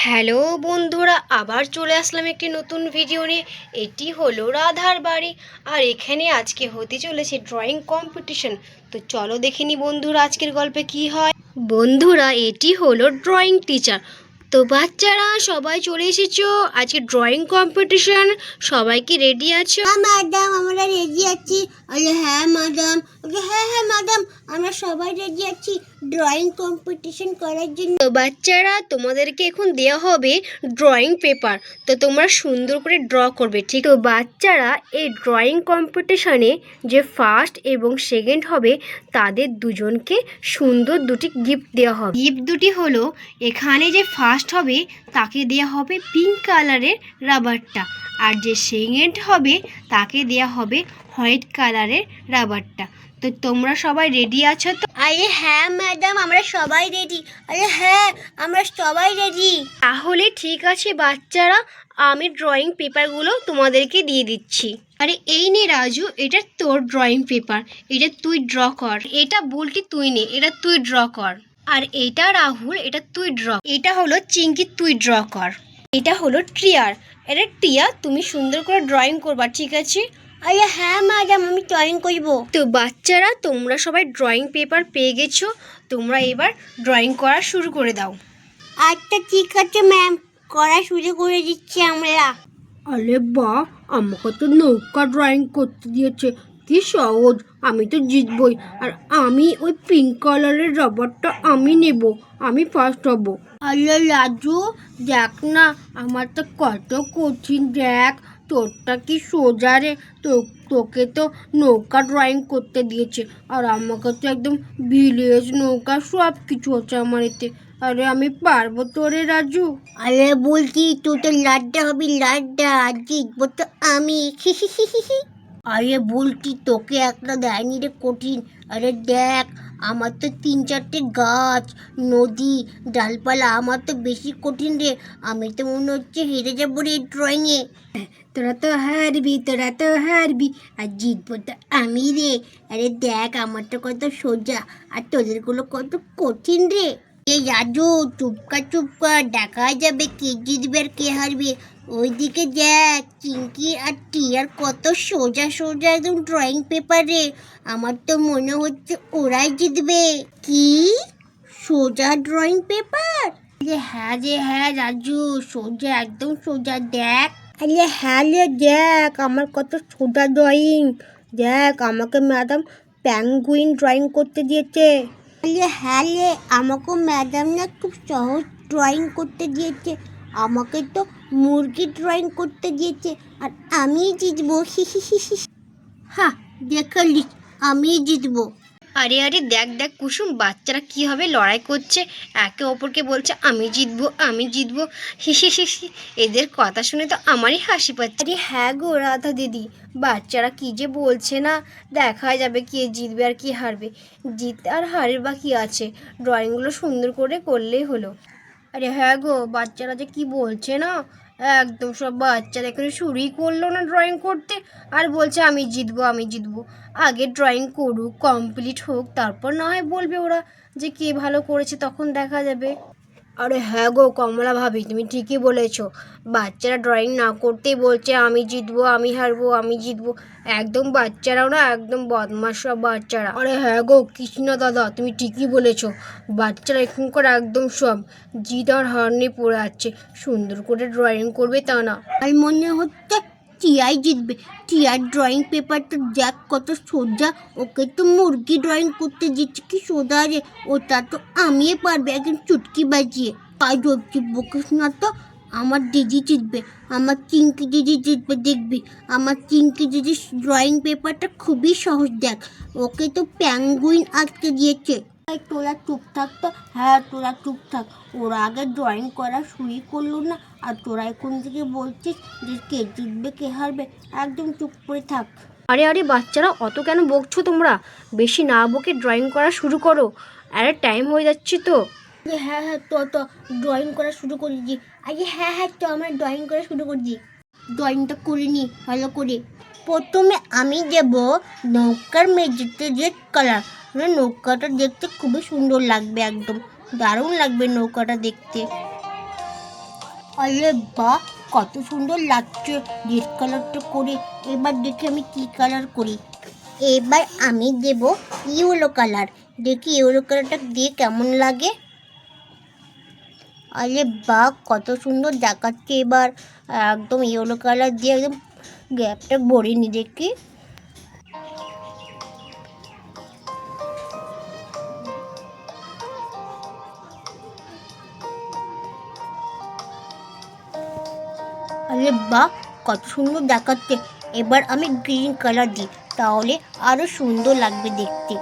Hello বন্ধুরা, আবার চলে আসলাম একটি নতুন ভিডিও নিয়ে। এটি হলো রাধার বাড়ি, আর এখানে আজকে হতে চলেছে ড্রয়িং কম্পিটিশন। তো চলো দেখে নি বন্ধুরা আজকের গল্পে কি হয়। বন্ধুরা, এটি হলো ড্রয়িং টিচার। তো বাচ্চারা সবাই চলে এসেছো আজকে ড্রয়িং কম্পিটিশন। সবাই কি রেডি আছো? হ্যাঁ ম্যাডাম, আমরা রেডি আছি। হ্যাঁ ম্যাডাম। হ্যাঁ হ্যাঁ ম্যাডাম, আমরা সবাই রেডি আছি ড্রয়িং কম্পিটিশন করার জন্য। তো বাচ্চারা, তোমাদেরকে এখন দেওয়া হবে ড্রয়িং পেপার। তো তোমরা সুন্দর করে ড্র করবে, ঠিক? তো বাচ্চারা, এই ড্রয়িং কম্পিটিশনে যে ফার্স্ট এবং সেকেন্ড হবে তাদের দুজনকে সুন্দর দুটি গিফট দেওয়া হবে। গিফট দুটি হলো, এখানে যে ফার্স্ট হবে তাকে দেওয়া হবে পিঙ্ক কালারের রাবারটা, আর যে সেকেন্ড হবে তাকে দেওয়া হবে হোয়াইট কালারের রাবারটা। তো তোমরা সবাই রেডি আছো তো? হ্যাঁ ম্যাডাম, আমরা সবাই রেডি। হ্যাঁ, আমরা সবাই রেডি। তাহলে ঠিক আছে বাচ্চারা, আমি ড্রয়িং পেপারগুলো তোমাদেরকে দিয়ে দিচ্ছি। আরে এই নে রাজু, এটা তোর ড্রয়িং পেপার, এটা তুই ড্র কর। এটা বলটি তুই নে, এটা তুই ড্র কর। আর এটা রাহুল, এটা তুই ড্র। এটা হলো চিঙ্কি, তুই ড্র কর। এটা হলো ট্রিয়ার, এটা টিয়া, তুমি সুন্দর করে ড্রয়িং করবা, ঠিক আছে? হ্যাঁ ম্যাডাম, আমি ড্রয়িং করবো। তো বাচ্চারা, তোমরা সবাই ড্রয়িং পেপার পেয়ে গেছো, তোমরা এবার ড্রয়িং করা শুরু করে দাও। আচ্ছা ঠিক আছে ম্যাম, করা শুরু করে দিচ্ছি আমরা। আরে বাহ, আমাকে তো নৌকা ড্রয়িং করতে দিয়েছে, কি সহজ! আমি তো জিতবই। আর আমি ওই পিঙ্ক কালারের রাবারটা আমি নেব, আমি ফার্স্ট হব। আরে রাজু, দেখ না আমার তো কত কঠিন, দেখ তোরটা কি সোজা রে। তোকে তো নৌকা ড্রয়িং করতে দিয়েছে, আর আমাকে তো একদম ভিলেজ নৌকা সব কিছু হচ্ছে আমার এতে। আরে আমি পারবো তো রে রাজু। বলছি তুই তো লাড্ডা হবি, লাড্ডা। জিতবো তো আমি। বলছি তোকে একটা দেয়নি রে কঠিন। দেখ, আমার তো 3-4টে গাছ, নদী, ডালপালা, আমার তো বেশি কঠিন রে। আমি তো মনে হচ্ছে হেরে যাবো রে ড্রয়িংয়ে। তোরা তো হারবি, আর জিতবো তো আমি রে। দেখ, আমারটা কত সোজা আর তোদেরগুলো কত কঠিন রে। এই রাজু, চুপকা দেখা যাবে কে জিতবে আর কে হারবে। ওইদিকে দেখ, চিঙ্কি আর টিয়ার কত সোজা সোজা একদম ড্রয়িং পেপারে। আমার তো মনে হচ্ছে ওরাই জিতবে। কি সোজা ড্রয়িং পেপার? হ্যাঁ রাজু, সোজা, একদম সোজা। দেখ, হ্যাঁ রে, দেখ আমার কত সোজা ড্রয়িং। দেখ, আমাকে ম্যাডাম প্যাঙ্গুইন ড্রয়িং করতে দিয়েছে। হ্যাঁ রে, আমাকেও ম্যাডাম না খুব সহজ ড্রয়িং করতে দিয়েছে। আমাকে তো মুরগি ড্রয়িং করতে দিয়েছে, আর আমিই জিতবো। হ্যাঁ, দেখালিস, আমিই জিতবো। আরে আরে, দেখ দেখ কুসুম, বাচ্চারা কীভাবে লড়াই করছে, একে অপরকে বলছে আমি জিতবো আমি জিতবো। হিসি হিসি, এদের কথা শুনে তো আমারই হাসি পাচ্ছে। আরে হ্যাঁ গো রাধা দিদি, বাচ্চারা কী যে বলছে না, দেখা যাবে কে জিতবে আর কি হারবে। জিত আর হারের বা কী আছে, ড্রয়িংগুলো সুন্দর করে করলেই হলো। আরে হ্যাঁ গো, বাচ্চারা যে কি বলছে না, একদম সব বাচ্চারা এখানে শুরুই করলো না ড্রয়িং করতে, আর বলছে আমি জিতবো আমি জিতবো। আগে ড্রয়িং করুক, কমপ্লিট হোক, তারপর না হয় বলবে ওরা যে কে ভালো করেছে, তখন দেখা যাবে। আরে হ্যাঁ গো কমলা ভাবি, তুমি ঠিকই বলেছ, বাচ্চারা ড্রয়িং না করতেই বলছে আমি জিতবো আমি হারবো আমি জিতবো। একদম বাচ্চারাও না একদম বদমাশ সব বাচ্চারা। আরে হ্যাঁ গো কৃষ্ণা দাদা, তুমি ঠিকই বলেছ, বাচ্চারা এখনকার একদম সব জিত আর হার নিয়ে পড়ে আছে, সুন্দর করে ড্রয়িং করবে তা না। আর মনে হচ্ছে টিয়াই জিতবে। টিয়ার ড্রয়িং পেপারটা দেখ কত সোজা। ওকে তো মুরগি ড্রয়িং করতে দিচ্ছে, কি সোজা রে। ওটা তো আমি পারবে একদম চুটকি বাজিয়ে। তাই ভাবছি বকিস না তো, আমার দিদি জিতবে, আমার চিঙ্কি দিদি জিতবে। দেখবি, আমার চিঙ্কি দিদির ড্রয়িং পেপারটা খুবই সহজ। দেখ, ওকে তো প্যাঙ্গুইন আটকে দিয়েছে। তোরা চুপ থাক তো। হ্যাঁ, তোরা চুপ থাক। ওরা আগে ড্রয়িং করা শুরুই করলো না, আর তোরা এখন থেকে বলছিস যে কে জিতবে কে হারবে। একদম চুপ করে থাক। আরে আরে বাচ্চারা, অত কেন বকছো তোমরা? বেশি না বকে ড্রয়িং করা শুরু করো, আরে টাইম হয়ে যাচ্ছে তো। হ্যাঁ তো ড্রয়িং করা শুরু করে দিই। হ্যাঁ তো আমরা ড্রয়িং করা শুরু করে দিই। ড্রয়িংটা করে নিই ভালো করে। প্রথমে আমি দেব নৌকার মেঝেতে রেড কালার। নৌকাটা দেখতে খুবই সুন্দর লাগবে, একদম দারুণ লাগবে নৌকাটা দেখতে। আরে বাহ, কত সুন্দর লাগছে রেড কালারটা করে। এবার দেখি আমি কি কালার করি। এবার আমি দেব ইয়েলো কালার। দেখি ইয়েলো কালারটা দিয়ে কেমন লাগে। আরে বাহ, কত সুন্দর দেখাচ্ছে। এবার একদম ইয়েলো কালার দিয়ে একদম গ্যাপটা ভরে নি দেখি। আরে বাহ, কত সুন্দর দেখাচ্ছে। এবার আমি গ্রিন কালার দিই, তাহলে আরো সুন্দর লাগবে দেখতে।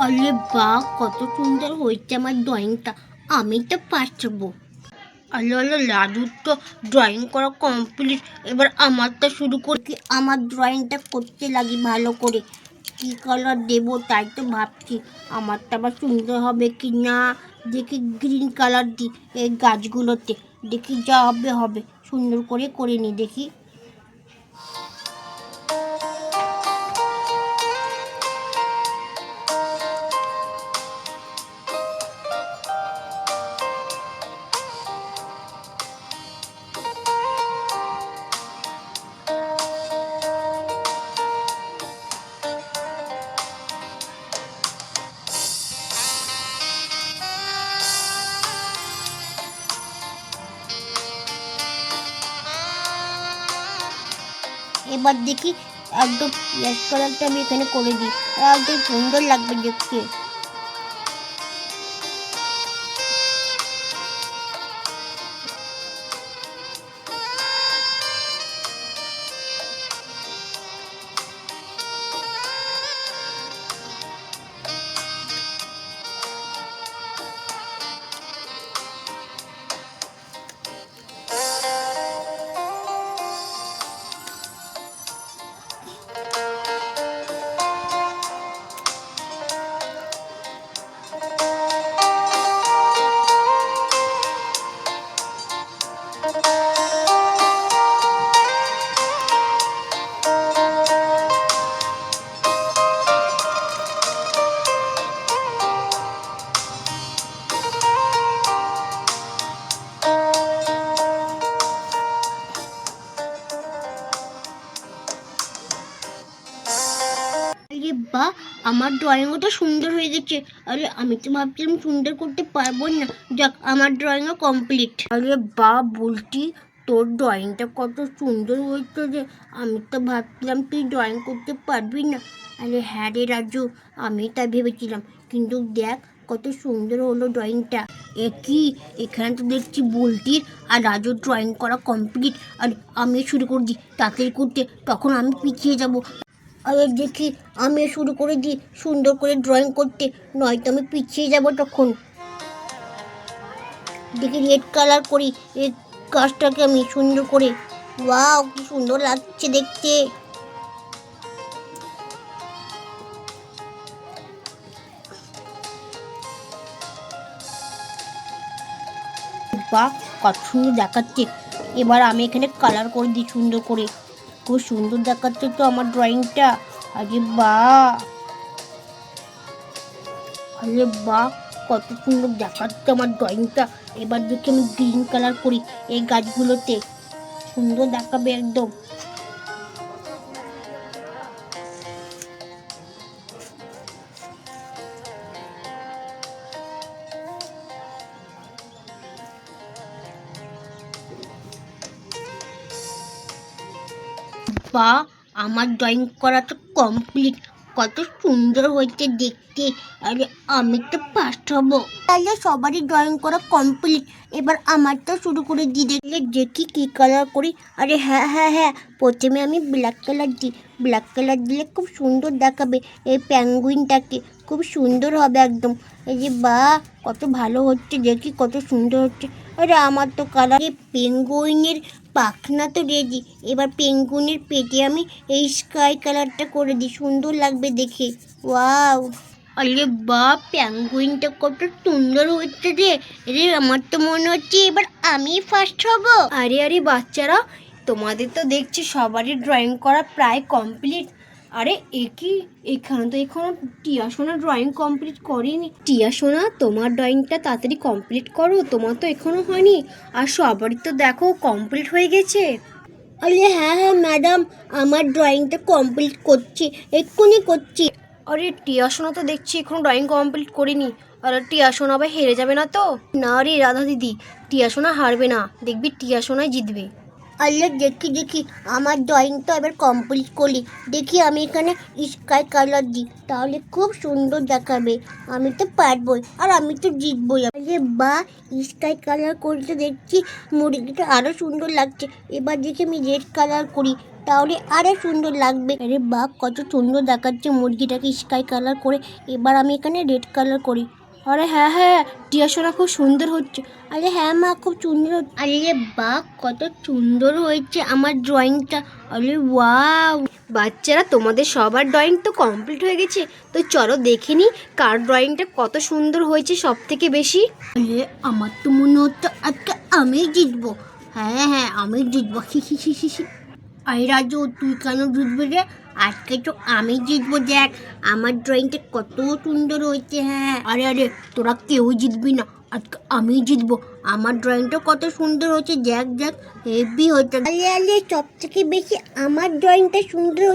আরে বাহ, কত সুন্দর হয়েছে আমার ড্রয়িংটা। আমি তো পারবো। আলো আলো লাদুর তো ড্রয়িং করা কমপ্লিট। এবার আমারটা শুরু করি। কি আমার ড্রয়িংটা করতে লাগি ভালো করে। কি কালার দেবো তাই তো ভাবছি। আমারটা আবার সুন্দর হবে কি না। দেখি গ্রিন কালার দিই এই গাছগুলোতে। দেখি যা হবে হবে, সুন্দর করে নি দেখি। এবার দেখি একদম ইয়েস কালারটা আমি এখানে করে দিই, একদম সুন্দর লাগবে দেখতে। আরে বাহ, আমার ড্রয়িংও তো সুন্দর হয়ে গেছে। আরে আমি তো ভাবছিলাম সুন্দর করতে পারবো না। যাক, আমার ড্রয়িংও কমপ্লিট। আরে বাহ বলছি, তোর ড্রয়িংটা কত সুন্দর হয়েছে যে। আমি তো ভাবছিলাম তুই ড্রয়িং করতে পারবি না। আরে হ্যাঁ রে রাজু, আমি তাই ভেবেছিলাম, কিন্তু দেখ কত সুন্দর হলো ড্রয়িংটা। কি, এখানে তো দেখছি বুলটির আর রাজুর ড্রয়িং করা কমপ্লিট। আর আমি শুরু করে দিই তাড়াতাড়ি করতে, তখন আমি পিছিয়ে যাব। আরে দেখি আমি শুরু করে দিই সুন্দর করে ড্রয়িং করতে, নয়তো আমি পিছিয়ে যাব তখন। দেখি রেড কালার করি এই গাছটাকে আমি সুন্দর করে। ওয়াও, কি সুন্দর লাগছে দেখতে। বাহ, কত সুন্দর দেখাচ্ছে। এবার আমি এখানে কালার করে দিই সুন্দর করে। খুব সুন্দর দেখাচ্ছে তো আমার ড্রয়িংটা। আরে বাহ, আরে বাহ, কত সুন্দর দেখাচ্ছে আমার ড্রয়িংটা। এবার দেখি আমি গ্রিন কালার করি এই গাছগুলোতে, সুন্দর দেখাবে একদম। বা, আমার ড্রয়িং করা তো কমপ্লিট। কত সুন্দর হয়েছে দেখতে। আরে আমি তো ফার্স্ট হব। তাহলে সবারই ড্রয়িং করা কমপ্লিট। এবার আমারটা শুরু করে দিই, দেখলে দেখি কি কালার করি। আরে হ্যাঁ হ্যাঁ হ্যাঁ, প্রথমে আমি ব্ল্যাক কালার দিই। ব্ল্যাক কালার দিলে খুব সুন্দর দেখাবে এই প্যাঙ্গুইনটাকে, খুব সুন্দর হবে একদম। এই যে বাহ, কত ভালো হচ্ছে দেখি, কত সুন্দর হচ্ছে। আরে আমার তো কালার পেঙ্গুইনের পাখনা তো রেডি। এবার পেঙ্গুইনের পেটে আমি এই স্কাই কালারটা করে দিই, সুন্দর লাগবে দেখে। ওয়াও, আরে বাহ, পেঙ্গুইনটা কত সুন্দর হচ্ছে রে। রে আমার তো মনে হচ্ছে এবার আমি ফার্স্ট হব। আরে আরে বাচ্চারা, তোমাদের তো দেখছি সবারই ড্রয়িং করা প্রায় কমপ্লিট। আরে এ কি, এখানে তো এখনো টিয়া সোনা ড্রয়িং কমপ্লিট করেনি। টিয়া সোনা, তোমার ড্রয়িংটা তাড়াতাড়ি কমপ্লিট করো, তোমার তো এখনো হয়নি। আর সবারই তো দেখো কমপ্লিট হয়ে গেছে। আরে হ্যাঁ হ্যাঁ ম্যাডাম, আমার ড্রয়িংটা কমপ্লিট করছি, এক্ষুনি করছি। আরে টিয়া সোনা তো দেখছি এখনো ড্রয়িং কমপ্লিট করিনি। আর টিয়া সোনা আবার হেরে যাবে না তো? না রে রাধা দিদি, টিয়া সোনা হারবে না, দেখবি টিয়া সোনাই জিতবে। আরে দেখি দেখি, আমার ড্রয়িংটা এবার কমপ্লিট করলি। দেখি আমি এখানে স্কাই কালার দিই, তাহলে খুব সুন্দর দেখাবে। আমি তো পারবই, আর আমি তো জিতবই। আরে বা, স্কাই কালার করতে দেখছি মুরগিটা আরও সুন্দর লাগছে। এবার দেখি আমি রেড কালার করি, তাহলে আরও সুন্দর লাগবে। আরে বা, কত সুন্দর দেখাচ্ছে মুরগিটাকে স্কাই কালার করে। এবার আমি এখানে রেড কালার করি। আরে হ্যাঁ হ্যাঁ, টিয়া সোনা খুব সুন্দর হচ্ছে। আরে হ্যাঁ মা, খুব সুন্দর। আরে বাহ, কত সুন্দর হয়েছে আমার ড্রয়িংটা। আরে ওয়াও! বাচ্চারা, তোমাদের সবার ড্রয়িং তো কমপ্লিট হয়ে গেছে, তো চলো দেখে নি কার ড্রয়িংটা কত সুন্দর হয়েছে সব থেকে বেশি। আরে আমার তো মনে হচ্ছে আজকে আমি জিতবো। হ্যাঁ হ্যাঁ, আমি জিতবো। আরে রাজু, তুই কেন জিতবি রে? আজকে তো আমি জিতবো। দেখ আমার ড্রয়িংটা কত সুন্দর হয়েছে। হ্যাঁ, আরে আরে, তোরা কেউ জিতবি না, আজকে আমি জিতবো। আমার ড্রয়িংটা কত সুন্দর হয়েছে, দেখ দেখ, হেভি হয়েছে। আরে আরে, সব থেকে বেশি আমার ড্রয়িংটা সুন্দর।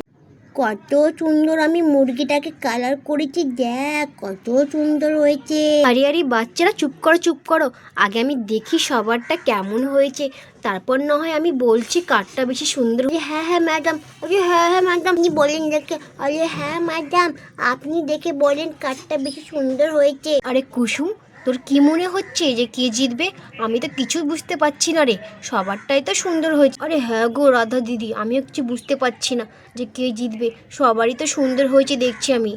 কত সুন্দর আমি মুরগিটাকে কালার করেছি, দেখ কত সুন্দর হয়েছে। আরে আরে বাচ্চারা, চুপ করো চুপ করো, আগে আমি দেখি সবারটা কেমন হয়েছে, তারপর না হয় আমি বলছি কারটা বেশি সুন্দর। আরে হ্যাঁ হ্যাঁ ম্যাডাম, আরে হ্যাঁ হ্যাঁ ম্যাডাম, আপনি বলেন দেখে। আরে হ্যাঁ ম্যাডাম, আপনি দেখে বলেন কারটা বেশি সুন্দর হয়েছে। আরে কুসুম, তোর কি মনে হচ্ছে যে কে জিতবে? আমি তো কিছুই বুঝতে পারছি না রে, সবারটাই তো সুন্দর হয়েছে। আরে হ্যাঁ গো রাধা দিদি, আমিও কিছু বুঝতে পারছি না যে কে জিতবে, সবারই তো সুন্দর হয়েছে দেখছি আমি।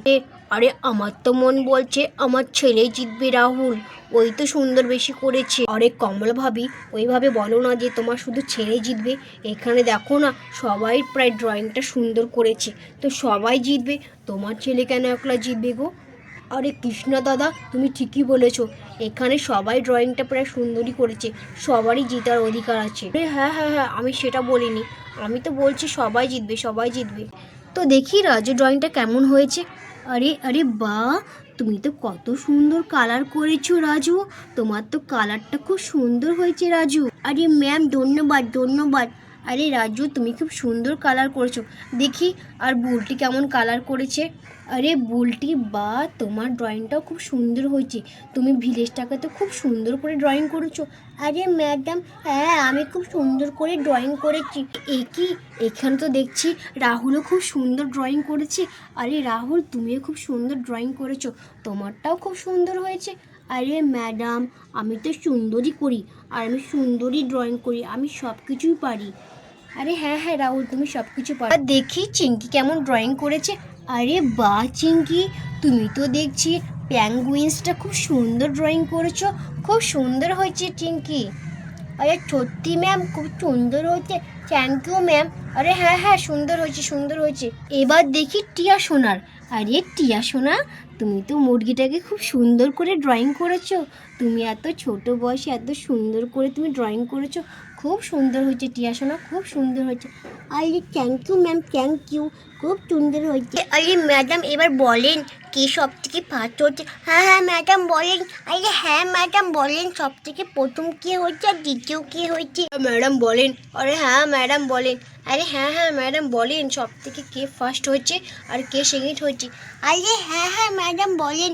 আরে আমার তো মন বলছে আমার ছেলেই জিতবে, রাহুল, ওই তো সুন্দর বেশি করেছে। আরে কমলা ভাবি, ওইভাবে বলো না যে তোমার শুধু ছেলে জিতবে। এখানে দেখো না, সবাই প্রায় ড্রয়িংটা সুন্দর করেছে, তো সবাই জিতবে, তোমার ছেলে কেন একলা জিতবে গো? আরে কৃষ্ণা দাদা, তুমি ঠিকই বলেছো, এখানে সবাই ড্রয়িংটা প্রায় সুন্দরই করেছে, সবারই জেতার অধিকার আছে। আরে হ্যাঁ হ্যাঁ হ্যাঁ, আমি সেটা বলিনি, আমি তো বলছি সবাই জিতবে সবাই জিতবে। তো দেখি রাজু ড্রয়িংটা কেমন হয়েছে। আরে আরে বাহ, তুমি তো কত সুন্দর কালার করেছো রাজু, তোমার তো কালারটা খুব সুন্দর হয়েছে রাজু। আরে ম্যাম, ধন্যবাদ ধন্যবাদ। আরে রাজু, তুমি খুব সুন্দর কালার করেছো। দেখি আর বুলটি কেমন কালার করেছে। আরে বুলটি, বা তোমার ড্রয়িংটাও খুব সুন্দর হয়েছে, তুমি ভিলেজটাকে তো খুব সুন্দর করে ড্রয়িং করেছো। আরে ম্যাডাম, হ্যাঁ আমি খুব সুন্দর করে ড্রয়িং করেছি। কি, এখানে তো দেখছি রাহুলও খুব সুন্দর ড্রয়িং করেছে। আরে রাহুল, তুমিও খুব সুন্দর ড্রয়িং করেছো, তোমারটাও খুব সুন্দর হয়েছে। আরে ম্যাডাম, আমি তো সুন্দরই করি, আর আমি সুন্দরই ড্রয়িং করি, আমি সব কিছুই পারি। আরে হ্যাঁ হ্যাঁ রাহুল, তুমি সব কিছু পারো। আর দেখি চিঙ্কি কেমন ড্রয়িং করেছে। আরে বাহ চিঙ্কি, তুমি তো দেখছি প্যাঙ্গুইন্সটা খুব সুন্দর ড্রয়িং করেছো, খুব সুন্দর হয়েছে চিঙ্কি। আরে সত্যি ম্যাম, খুব সুন্দর হয়েছে, থ্যাংক ইউ ম্যাম। আরে হ্যাঁ হ্যাঁ, সুন্দর হয়েছে সুন্দর হয়েছে। এবার দেখি টিয়া সোনার। আরে টিয়া সোনা, তুমি তো মুরগিটাকে খুব সুন্দর করে ড্রয়িং করেছো, তুমি এত ছোট বয়সে এত সুন্দর করে তুমি ড্রয়িং করেছো, খুব সুন্দর হয়েছে টিয়া সোনা, খুব সুন্দর হয়েছে। আরে thank you ma'am, thank you, খুব সুন্দর হয়েছে। আরে ম্যাডাম, এবার বলেন কে সব থেকে ফার্স্ট হচ্ছে। হ্যাঁ হ্যাঁ ম্যাডাম বলেন। আরে হ্যাঁ ম্যাডাম বলেন, সব থেকে প্রথম কে হয়েছে আর দ্বিতীয় কে হয়েছে। ম্যাডাম বলেন। আরে হ্যাঁ ম্যাডাম বলেন। আরে হ্যাঁ হ্যাঁ ম্যাডাম বলেন, সব থেকে কে ফার্স্ট হয়েছে আর কে সেকেন্ড হয়েছে। আরে হ্যাঁ হ্যাঁ ম্যাডাম বলেন।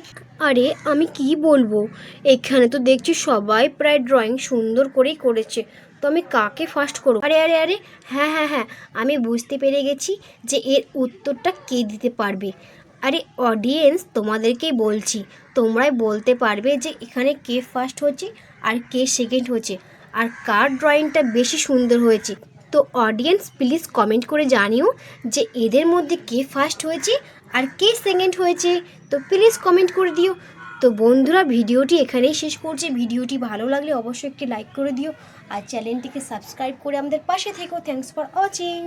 আরে আমি কি বলবো, এখানে তো দেখছি সবাই প্রায় ড্রয়িং সুন্দর করেই করেছে, তো আমি কাকে ফার্স্ট করব? আরে আরে আরে, হ্যাঁ হ্যাঁ হ্যাঁ, আমি বুঝতে পেরে গেছি যে এর উত্তরটা কে দিতে পারবে। আরে অডিয়েন্স, তোমাদেরকেই বলছি, তোমরাই বলতে পারবে যে এখানে কে ফার্স্ট হয়েছে আর কে সেকেন্ড হয়েছে, আর কার ড্রয়িংটা বেশি সুন্দর হয়েছে। তো অডিয়েন্স প্লিজ কমেন্ট করে জানিও যে এদের মধ্যে কে ফার্স্ট হয়েছে আর কে সেকেন্ড হয়েছে, তো প্লিজ কমেন্ট করে দিও। তো বন্ধুরা, ভিডিওটি এখানেই শেষ করছি। ভিডিওটি ভালো লাগলে অবশ্যই একটি লাইক করে দিও, আর চ্যানেলটিকে সাবস্ক্রাইব করে আমাদের পাশে থেকো। Thanks for watching.